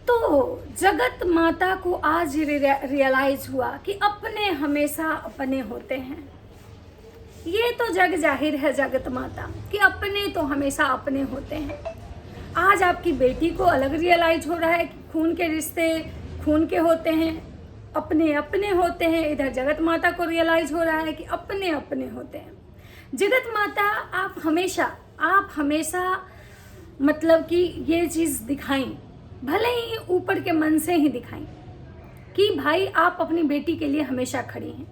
तो जगत माता को आज रियलाइज हुआ कि अपने हमेशा अपने होते हैं। ये तो जग जाहिर है जगत माता कि अपने तो हमेशा अपने होते हैं। आज आपकी बेटी को अलग रियलाइज हो रहा है कि खून के रिश्ते खून के होते हैं, अपने अपने होते हैं। इधर जगत माता को रियलाइज हो रहा है कि अपने अपने होते हैं। जगत माता आप हमेशा मतलब कि ये चीज़ दिखाएं, भले ही ऊपर के मन से ही दिखाएं कि भाई आप अपनी बेटी के लिए हमेशा खड़ी हैं।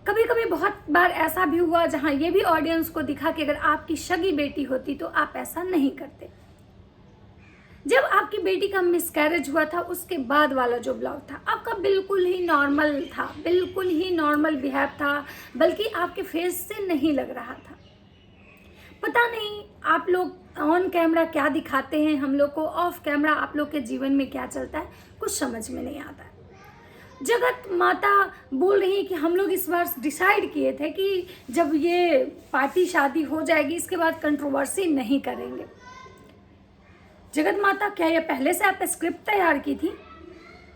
कभी कभी बहुत बार ऐसा भी हुआ जहां ये भी ऑडियंस को दिखा कि अगर आपकी सगी बेटी होती तो आप ऐसा नहीं करते। जब आपकी बेटी का मिसकैरेज हुआ था उसके बाद वाला जो ब्लॉग था आपका बिल्कुल ही नॉर्मल था, बिल्कुल ही नॉर्मल बिहेव था, बल्कि आपके फेस से नहीं लग रहा था। पता नहीं आप लोग ऑन कैमरा क्या दिखाते हैं हम लोग को, ऑफ कैमरा आप लोग के जीवन में क्या चलता है कुछ समझ में नहीं आता है। जगत माता बोल रही है कि हम लोग इस बार डिसाइड किए थे कि जब ये पार्टी शादी हो जाएगी इसके बाद कंट्रोवर्सी नहीं करेंगे। जगत माता क्या ये पहले से आप स्क्रिप्ट तैयार की थी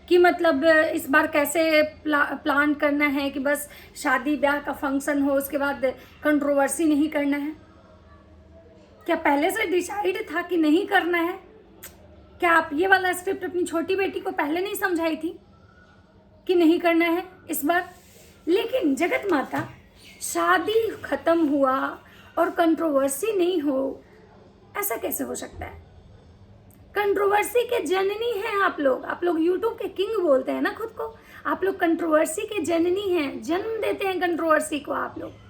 कि मतलब इस बार कैसे प्लान करना है कि बस शादी ब्याह का फंक्शन हो उसके बाद कंट्रोवर्सी नहीं करना है? क्या पहले से डिसाइड था कि नहीं करना है? क्या आप ये वाला स्क्रिप्ट अपनी छोटी बेटी को पहले नहीं समझाई थी कि नहीं करना है इस बार? लेकिन जगत माता शादी खत्म हुआ और कंट्रोवर्सी नहीं हो, ऐसा कैसे हो सकता है? कंट्रोवर्सी के जननी हैं आप लोग यूट्यूब के किंग बोलते हैं ना खुद को। आप लोग कंट्रोवर्सी के जननी हैं, जन्म देते हैं कंट्रोवर्सी को आप लोग।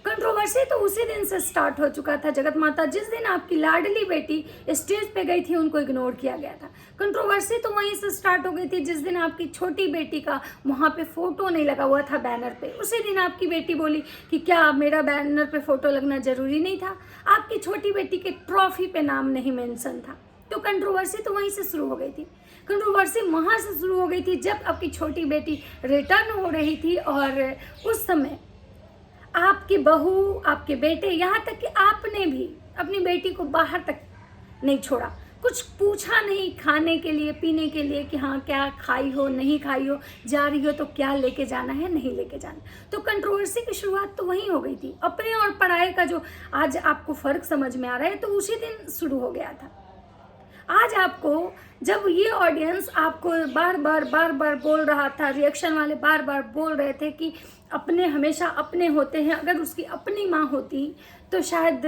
कंट्रोवर्सी तो उसी दिन से स्टार्ट हो चुका था जगत माता, जिस दिन आपकी लाडली बेटी स्टेज पे गई थी उनको इग्नोर किया गया था। कंट्रोवर्सी तो वहीं से स्टार्ट हो गई थी जिस दिन आपकी छोटी बेटी का वहाँ पे फोटो नहीं लगा हुआ था बैनर पे। उसी दिन आपकी बेटी बोली कि क्या मेरा बैनर पे फोटो लगना जरूरी नहीं था? आपकी छोटी बेटी के ट्रॉफी पे नाम नहीं मेंशन था। तो कंट्रोवर्सी तो वहीं से शुरू हो गई थी। कंट्रोवर्सी वहाँ से शुरू हो गई थी जब आपकी छोटी बेटी रिटर्न हो रही थी और उस समय आपकी बहू, आपके बेटे, यहाँ तक कि आपने भी अपनी बेटी को बाहर तक नहीं छोड़ा, कुछ पूछा नहीं खाने के लिए पीने के लिए कि हाँ क्या खाई हो नहीं खाई हो, जा रही हो तो क्या लेके जाना है नहीं लेके जाना। तो कंट्रोवर्सी की शुरुआत तो वहीं हो गई थी। अपने और पराये का जो आज आपको फर्क समझ में आ रहा है तो उसी दिन शुरू हो गया था। आज आपको जब ये ऑडियंस आपको बार बार बोल रहा था, रिएक्शन वाले बार बार बोल रहे थे कि अपने हमेशा अपने होते हैं, अगर उसकी अपनी माँ होती तो शायद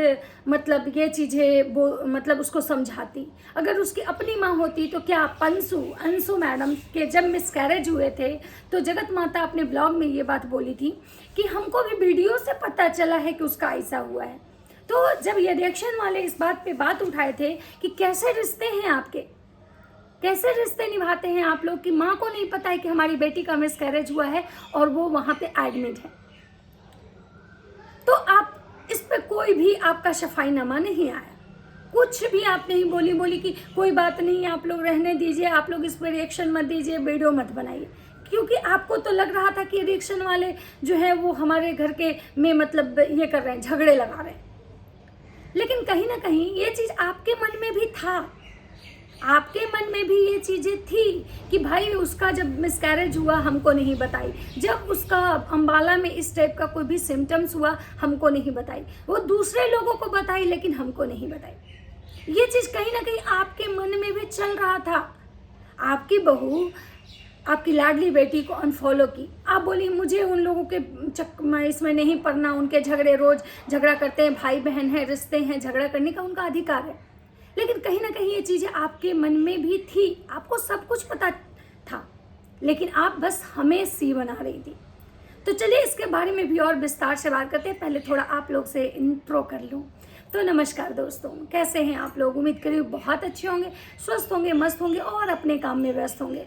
मतलब ये चीज़ें मतलब उसको समझाती। अगर उसकी अपनी माँ होती तो क्या अंशु मैडम के जब मिसकैरेज हुए थे तो जगत माता अपने ब्लॉग में ये बात बोली थी कि हमको भी वीडियो से पता चला है कि उसका ऐसा हुआ है। तो जब ये रिएक्शन वाले इस बात पे बात उठाए थे कि कैसे रिश्ते हैं आपके, कैसे रिश्ते निभाते हैं आप लोग कि माँ को नहीं पता है कि हमारी बेटी का मिसकैरेज हुआ है और वो वहाँ पे एडमिट है, तो आप इस पे कोई भी आपका सफाईनामा नहीं आया, कुछ भी आप नहीं बोली कि कोई बात नहीं आप लोग रहने दीजिए, आप लोग इस पर रिएक्शन मत दीजिए, वीडियो मत बनाइए। क्योंकि आपको तो लग रहा था कि रिएक्शन वाले जो है वो हमारे घर के में मतलब ये कर रहे हैं, झगड़े लगा रहे हैं। लेकिन कहीं ना कहीं ये चीज़ आपके मन में भी था, आपके मन में भी ये चीज़ें थी कि भाई उसका जब मिसकैरेज हुआ हमको नहीं बताई, जब उसका अंबाला में इस टाइप का कोई भी सिम्टम्स हुआ हमको नहीं बताई, वो दूसरे लोगों को बताई लेकिन हमको नहीं बताई। ये चीज़ कहीं ना कहीं आपके मन में भी चल रहा था। आपकी बहू आपकी लाडली बेटी को अनफॉलो की, आप बोली मुझे उन लोगों के इसमें नहीं पड़ना, उनके झगड़े रोज झगड़ा करते हैं, भाई बहन है, रिश्ते हैं, झगड़ा करने का उनका अधिकार है। लेकिन कहीं ना कहीं ये चीज़ें आपके मन में भी थी, आपको सब कुछ पता था, लेकिन आप बस हमें सी बना रही थी। तो चलिए इसके बारे में भी और विस्तार से बात करते हैं। पहले थोड़ा आप लोग से इंट्रो कर लूँ। तो नमस्कार दोस्तों, कैसे हैं आप लोग? उम्मीद करिए बहुत अच्छे होंगे, स्वस्थ होंगे, मस्त होंगे और अपने काम में व्यस्त होंगे।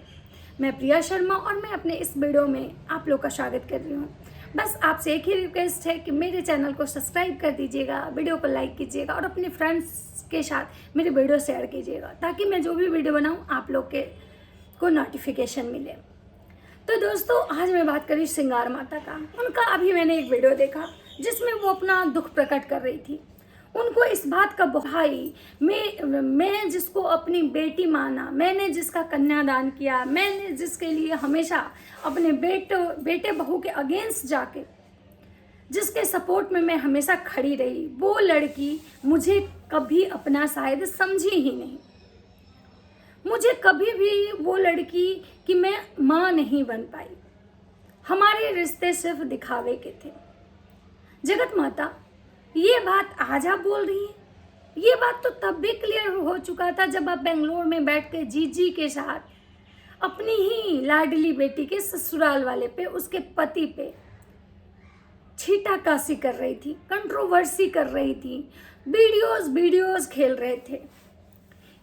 मैं प्रिया शर्मा और मैं अपने इस वीडियो में आप लोग का स्वागत कर रही हूँ। बस आपसे एक ही रिक्वेस्ट है कि मेरे चैनल को सब्सक्राइब कर दीजिएगा, वीडियो को लाइक कीजिएगा और अपने फ्रेंड्स के साथ मेरे वीडियो शेयर कीजिएगा ताकि मैं जो भी वीडियो बनाऊँ आप लोग के को नोटिफिकेशन मिले। तो दोस्तों आज मैं बात करी श्रृंगार माता का। उनका अभी मैंने एक वीडियो देखा जिसमें वो अपना दुख प्रकट कर रही थी। उनको इस बात का भाई मैं जिसको अपनी बेटी माना, मैंने जिसका कन्यादान किया, मैंने जिसके लिए हमेशा अपने बेटे बहू के अगेंस्ट जाके जिसके सपोर्ट में मैं हमेशा खड़ी रही, वो लड़की मुझे कभी अपना शायद समझी ही नहीं। मुझे कभी भी वो लड़की कि मैं माँ नहीं बन पाई। हमारे रिश्ते सिर्फ दिखावे के थे। जगत माता, ये बात आज आप बोल रही हैं? ये बात तो तब भी क्लियर हो चुका था जब आप बेंगलोर में बैठ के जीजी के साथ अपनी ही लाडली बेटी के ससुराल वाले पे, उसके पति पे छीटाकाशी कर रही थी, कंट्रोवर्सी कर रही थी, वीडियोस खेल रहे थे।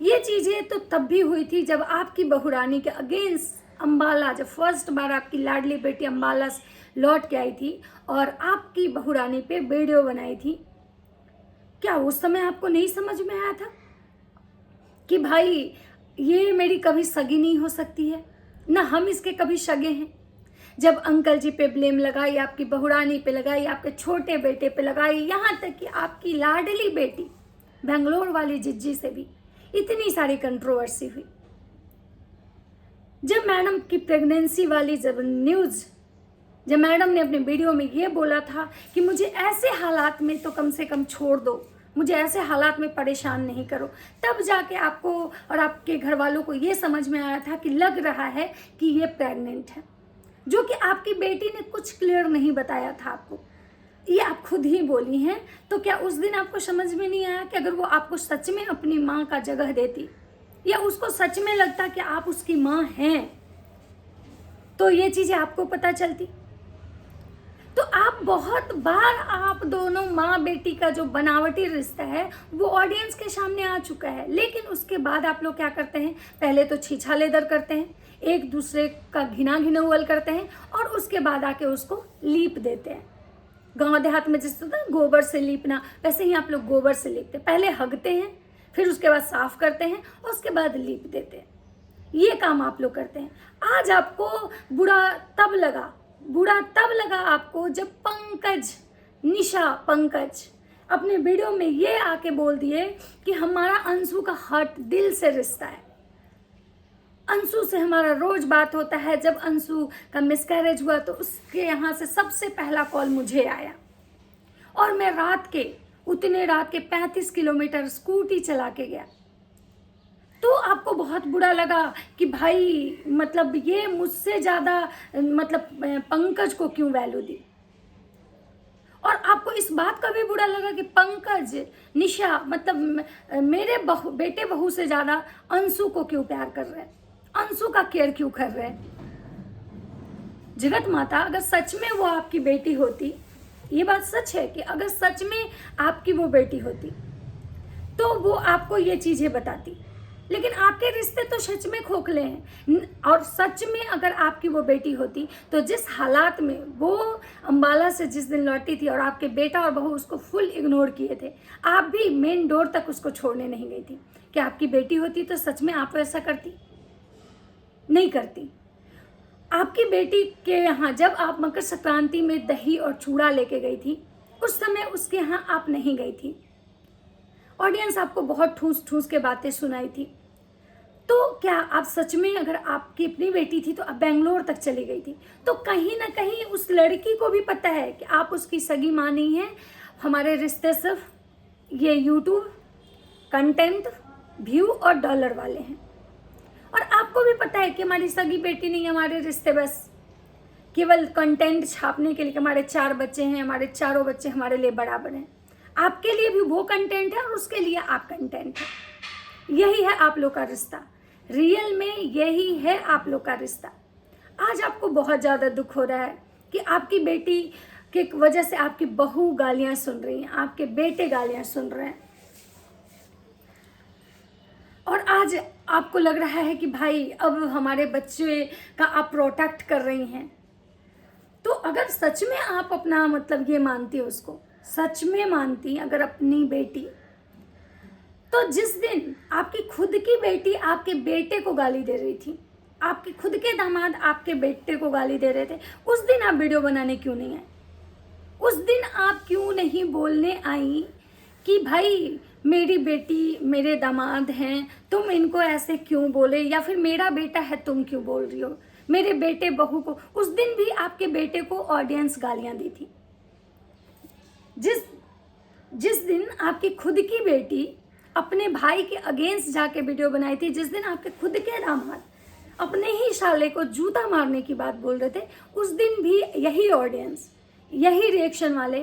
ये चीज़ें तो तब भी हुई थी जब आपकी बहुरानी के अगेंस्ट अंबाला, जब फर्स्ट बार आपकी लाडली बेटी अंबाला लौट के आई थी और आपकी बहुरानी पे वीडियो बनाई थी। क्या उस समय आपको नहीं समझ में आया था कि भाई ये मेरी कभी सगी नहीं हो सकती है, ना हम इसके कभी सगे हैं? जब अंकल जी पे ब्लेम लगाई, आपकी बहुरानी पे लगाई, आपके छोटे बेटे पे लगाई, यहाँ तक कि आपकी लाडली बेटी बेंगलोर वाली जिज्जी से भी इतनी सारी कंट्रोवर्सी हुई। जब मैडम की प्रेगनेंसी वाली जब मैडम ने अपने वीडियो में ये बोला था कि मुझे ऐसे हालात में तो कम से कम छोड़ दो, मुझे ऐसे हालात में परेशान नहीं करो, तब जाके आपको और आपके घर वालों को ये समझ में आया था कि लग रहा है कि ये प्रेग्नेंट है, जो कि आपकी बेटी ने कुछ क्लियर नहीं बताया था आपको। ये आप खुद ही बोली हैं। तो क्या उस दिन आपको समझ में नहीं आया कि अगर वो आपको सच में अपनी माँ का जगह देती या उसको सच में लगता कि आप उसकी माँ हैं, तो ये चीज़ें आपको पता चलती? तो आप बहुत बार आप दोनों माँ बेटी का जो बनावटी रिश्ता है वो ऑडियंस के सामने आ चुका है, लेकिन उसके बाद आप लोग क्या करते हैं? पहले तो छीछालेदर करते हैं, एक दूसरे का घिनौवल करते हैं और उसके बाद आके उसको लीप देते हैं। गांव देहात में जिस तरह गोबर से लीपना, वैसे ही आप लोग गोबर से लीपते हैं। पहले हगते हैं, फिर उसके बाद साफ करते हैं और उसके बाद लीप देते हैं। ये काम आप लोग करते हैं। आज आपको बुरा तब लगा आपको जब पंकज अपने वीडियो में ये आके बोल दिए कि हमारा अंशु का हार्ट दिल से रिश्ता है, अंशु से हमारा रोज बात होता है। जब अंशु का मिसकैरेज हुआ तो उसके यहाँ से सबसे पहला कॉल मुझे आया और मैं रात के 35 किलोमीटर स्कूटी चला के गया। तो आपको बहुत बुरा लगा कि भाई मतलब ये मुझसे ज़्यादा मतलब पंकज को क्यों वैल्यू दी, और आपको इस बात का भी बुरा लगा कि पंकज निशा मतलब मेरे बेटे बहू से ज़्यादा अंशु को क्यों प्यार कर रहे हैं, अंशु का केयर क्यों कर रहे हैं। जगत माता, अगर सच में वो आपकी बेटी होती, ये बात सच है कि अगर सच में आपकी वो बेटी होती तो वो आपको ये चीज़ें बताती, लेकिन आपके रिश्ते तो सच में खोखले हैं। और सच में अगर आपकी वो बेटी होती तो जिस हालात में वो अंबाला से जिस दिन लौटी थी और आपके बेटा और बहू उसको फुल इग्नोर किए थे, आप भी मेन डोर तक उसको छोड़ने नहीं गई थी। क्या आपकी बेटी होती तो सच में आप ऐसा करती? नहीं करती। आपकी बेटी के यहाँ जब आप मकर संक्रांति में दही और चूड़ा लेके गई थी, उस समय उसके यहाँ आप नहीं गई थी। ऑडियंस आपको बहुत ठूस के बातें सुनाई थी। तो क्या आप सच में अगर आपकी अपनी बेटी थी तो आप बेंगलोर तक चली गई थी? तो कहीं ना कहीं उस लड़की को भी पता है कि आप उसकी सगी माँ नहीं है। हमारे रिश्ते सिर्फ ये यूट्यूब कंटेंट, व्यू और डॉलर वाले हैं। और आपको भी पता है कि हमारी सगी बेटी नहीं, हमारे रिश्ते बस केवल कंटेंट छापने के लिए। हमारे 4 बच्चे हैं, हमारे चारों बच्चे हमारे लिए बराबर हैं। आपके लिए भी वो कंटेंट है और उसके लिए आप कंटेंट है। यही है आप लोग का रिश्ता, रियल में यही है आप लोग का रिश्ता। आज आपको बहुत ज़्यादा दुख हो रहा है कि आपकी बेटी की वजह से आपकी बहू गालियाँ सुन रही हैं, आपके बेटे गालियाँ सुन रहे हैं, और आज आपको लग रहा है कि भाई अब हमारे बच्चे का आप प्रोटेक्ट कर रही हैं। तो अगर सच में आप अपना मतलब ये मानती, उसको सच में मानती अगर अपनी बेटी, तो जिस दिन आपकी खुद की बेटी आपके बेटे को गाली दे रही थी, आपके खुद के दामाद आपके बेटे को गाली दे रहे थे, उस दिन आप वीडियो बनाने क्यों नहीं आए? उस दिन आप क्यों नहीं बोलने आई कि भाई मेरी बेटी मेरे दामाद हैं, तुम इनको ऐसे क्यों बोले, या फिर मेरा बेटा है तुम क्यों बोल रही हो, मेरे बेटे बहू को। उस दिन भी आपके बेटे को ऑडियंस गालियां दी थी। जिस दिन आपकी खुद की बेटी अपने भाई के अगेंस्ट जाके वीडियो बनाई थी, जिस दिन आपके खुद के दामाद अपने ही साले को जूता मारने की बात बोल रहे थे, उस दिन भी यही ऑडियंस, यही रिएक्शन वाले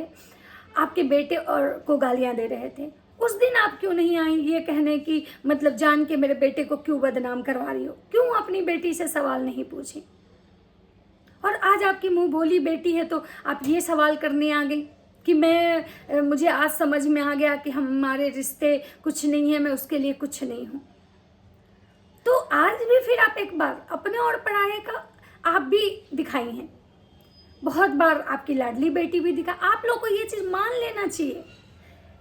आपके बेटे और को गालियां दे रहे थे। उस दिन आप क्यों नहीं आई ये कहने की मतलब जान के मेरे बेटे को क्यों बदनाम करवा रही हो, क्यों अपनी बेटी से सवाल नहीं पूछी। और आज आपकी मुंह बोली बेटी है तो आप ये सवाल करने आ गई कि मुझे आज समझ में आ गया कि हमारे रिश्ते कुछ नहीं है, मैं उसके लिए कुछ नहीं हूं। तो आज भी फिर आप एक बार अपने और पराये का आप भी दिखाई हैं, बहुत बार आपकी लाडली बेटी भी दिखा। आप लोग को ये चीज मान लेना चाहिए।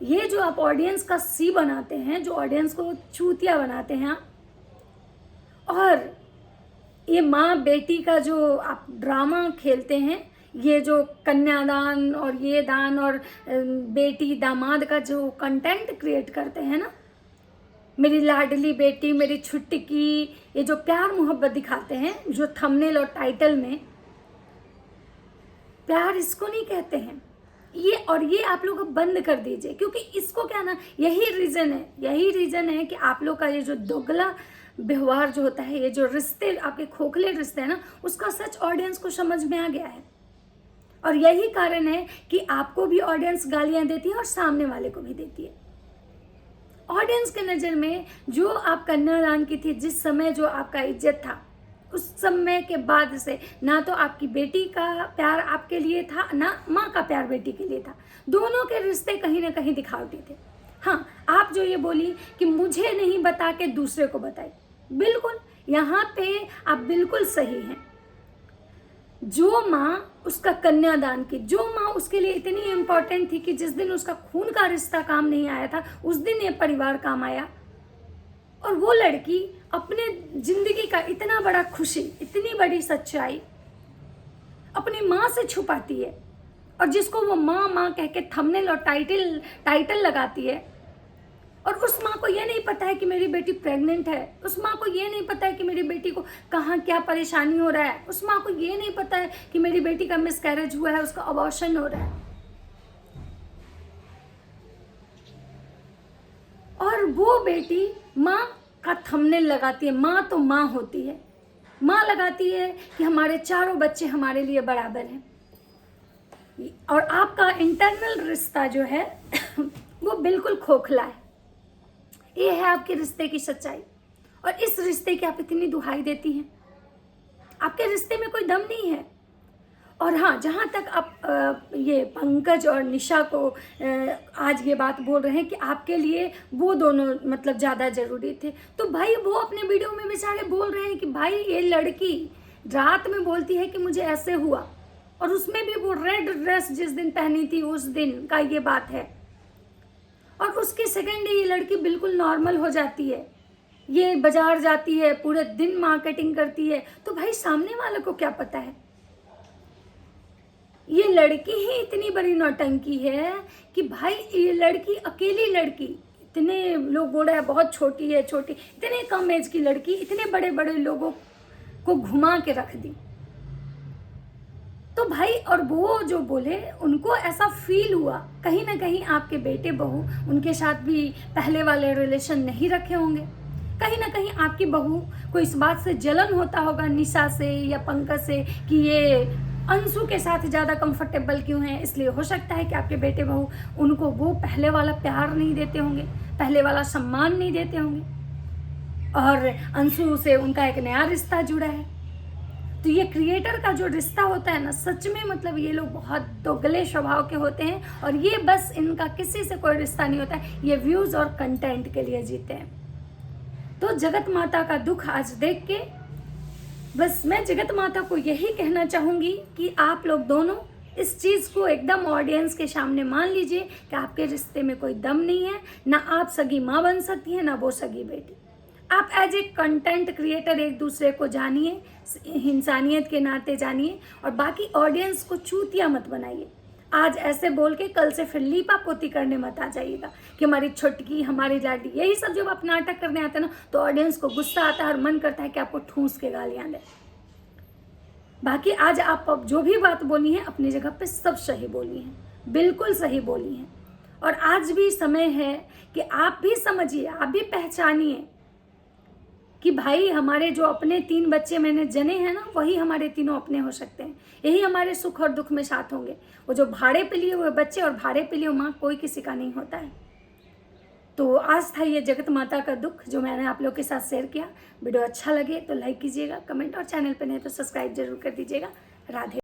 ये जो आप ऑडियंस का सी बनाते हैं, जो ऑडियंस को चूतिया बनाते हैं, और ये माँ बेटी का जो आप ड्रामा खेलते हैं, ये जो कन्यादान और ये दान और बेटी दामाद का जो कंटेंट क्रिएट करते हैं ना, मेरी लाडली बेटी, मेरी छुट्टी, ये जो प्यार मोहब्बत दिखाते हैं, जो थंबनेल और टाइटल में, प्यार इसको नहीं कहते हैं ये आप लोग बंद कर दीजिए। क्योंकि इसको क्या ना, यही रीजन है कि आप लोग का ये जो दोगला व्यवहार जो होता है, ये जो रिश्ते आपके खोखले रिश्ते हैं ना, उसका सच ऑडियंस को समझ में आ गया है। और यही कारण है कि आपको भी ऑडियंस गालियां देती है और सामने वाले को भी देती है। ऑडियंस के नज़र में जो आप कन्यादान की थी, जिस समय जो आपका इज्जत था, उस समय के बाद से ना तो आपकी बेटी का प्यार आपके लिए था, ना माँ का प्यार बेटी के लिए था। दोनों के रिश्ते कहीं ना कहीं दिखावटी थे। हाँ, आप जो ये बोली कि मुझे नहीं बता के दूसरे को बताई, बिल्कुल यहाँ पे आप बिल्कुल सही हैं। जो माँ उसका कन्यादान की, जो माँ उसके लिए इतनी इम्पोर्टेंट थी कि जिस दिन उसका खून का रिश्ता काम नहीं आया था, उस दिन ये परिवार काम आया। और वो लड़की अपने जिंदगी का इतना बड़ा खुशी, इतनी बड़ी सच्चाई अपनी माँ से छुपाती है, और जिसको वो माँ माँ कह के थंबनेल और टाइटल लगाती है। और उस माँ को ये नहीं पता है कि मेरी बेटी प्रेग्नेंट है, उस माँ को ये नहीं पता है कि मेरी बेटी को कहाँ क्या परेशानी हो रहा है, उस माँ को ये नहीं पता है कि मेरी बेटी का मिसकैरेज हुआ है, उसका अबॉर्शन हो रहा है। और वो बेटी माँ का थंबनेल लगाती है। माँ तो माँ होती है, माँ लगाती है कि हमारे चारों बच्चे हमारे लिए बराबर हैं। और आपका इंटरनल रिश्ता जो है वो बिल्कुल खोखला है। ये है आपके रिश्ते की सच्चाई। और इस रिश्ते की आप इतनी दुहाई देती हैं, आपके रिश्ते में कोई दम नहीं है। और हाँ, जहाँ तक आप ये पंकज और निशा को आज ये बात बोल रहे हैं कि आपके लिए वो दोनों मतलब ज़्यादा ज़रूरी थे, तो भाई वो अपने वीडियो में बेचारे बोल रहे हैं कि भाई ये लड़की रात में बोलती है कि मुझे ऐसे हुआ, और उसमें भी वो रेड ड्रेस जिस दिन पहनी थी उस दिन का ये बात है। और उसके सेकेंड डे ये लड़की बिल्कुल नॉर्मल हो जाती है, ये बाजार जाती है, पूरे दिन मार्केटिंग करती है। तो भाई सामने वाले को क्या पता है, ये लड़की ही इतनी बड़ी नौटंकी है कि भाई ये लड़की, अकेली लड़की, इतने लोग बोल रहे हैं बहुत छोटी है, छोटी, इतने कम एज की लड़की इतने बड़े बड़े लोगों को घुमा के रख दी। तो भाई, और वो जो बोले उनको ऐसा फील हुआ कहीं ना कहीं आपके बेटे बहू उनके साथ भी पहले वाले रिलेशन नहीं रखे होंगे। कहीं ना कहीं आपकी बहू को इस बात से जलन होता होगा निशा से या पंकज से कि ये अंशु के साथ ज़्यादा कंफर्टेबल क्यों है। इसलिए हो सकता है कि आपके बेटे बहू उनको वो पहले वाला प्यार नहीं देते होंगे, पहले वाला सम्मान नहीं देते होंगे, और अंशु से उनका एक नया रिश्ता जुड़ा है। तो ये क्रिएटर का जो रिश्ता होता है ना, सच में मतलब ये लोग बहुत दोगले स्वभाव के होते हैं, और ये बस इनका किसी से कोई रिश्ता नहीं होता है, ये व्यूज़ और कंटेंट के लिए जीते हैं। तो जगत माता का दुख आज देख के बस मैं जगत माता को यही कहना चाहूँगी कि आप लोग दोनों इस चीज़ को एकदम ऑडियंस के सामने मान लीजिए कि आपके रिश्ते में कोई दम नहीं है। ना आप सगी माँ बन सकती हैं, ना वो सगी बेटी। आप एज ए कंटेंट क्रिएटर एक दूसरे को जानिए, इंसानियत के नाते जानिए, और बाकी ऑडियंस को चूतिया मत बनाइए। आज ऐसे बोल के कल से फिर लीपा पोती करने मत आ जाइएगा कि हमारी छुटकी, हमारी लाडी, यही सब जब आप नाटक करने आते हैं ना तो ऑडियंस को गुस्सा आता है और मन करता है कि आपको ठूस के गालियां दे। बाकी आज आप जो भी बात बोली है अपनी जगह पे सब सही बोली हैं, बिल्कुल सही बोली हैं। और आज भी समय है कि आप भी समझिए, आप भी पहचानिए कि भाई हमारे जो अपने 3 बच्चे मैंने जने हैं ना, वही हमारे तीनों अपने हो सकते हैं। यही हमारे सुख और दुख में साथ होंगे। वो जो भाड़े पे लिए हुए बच्चे और भाड़े पे लिए माँ, कोई किसी का नहीं होता है। तो आज था ये जगत माता का दुख जो मैंने आप लोग के साथ शेयर किया। वीडियो अच्छा लगे तो लाइक कीजिएगा, कमेंट, और चैनल पे नहीं तो सब्सक्राइब जरूर कर दीजिएगा। राधे।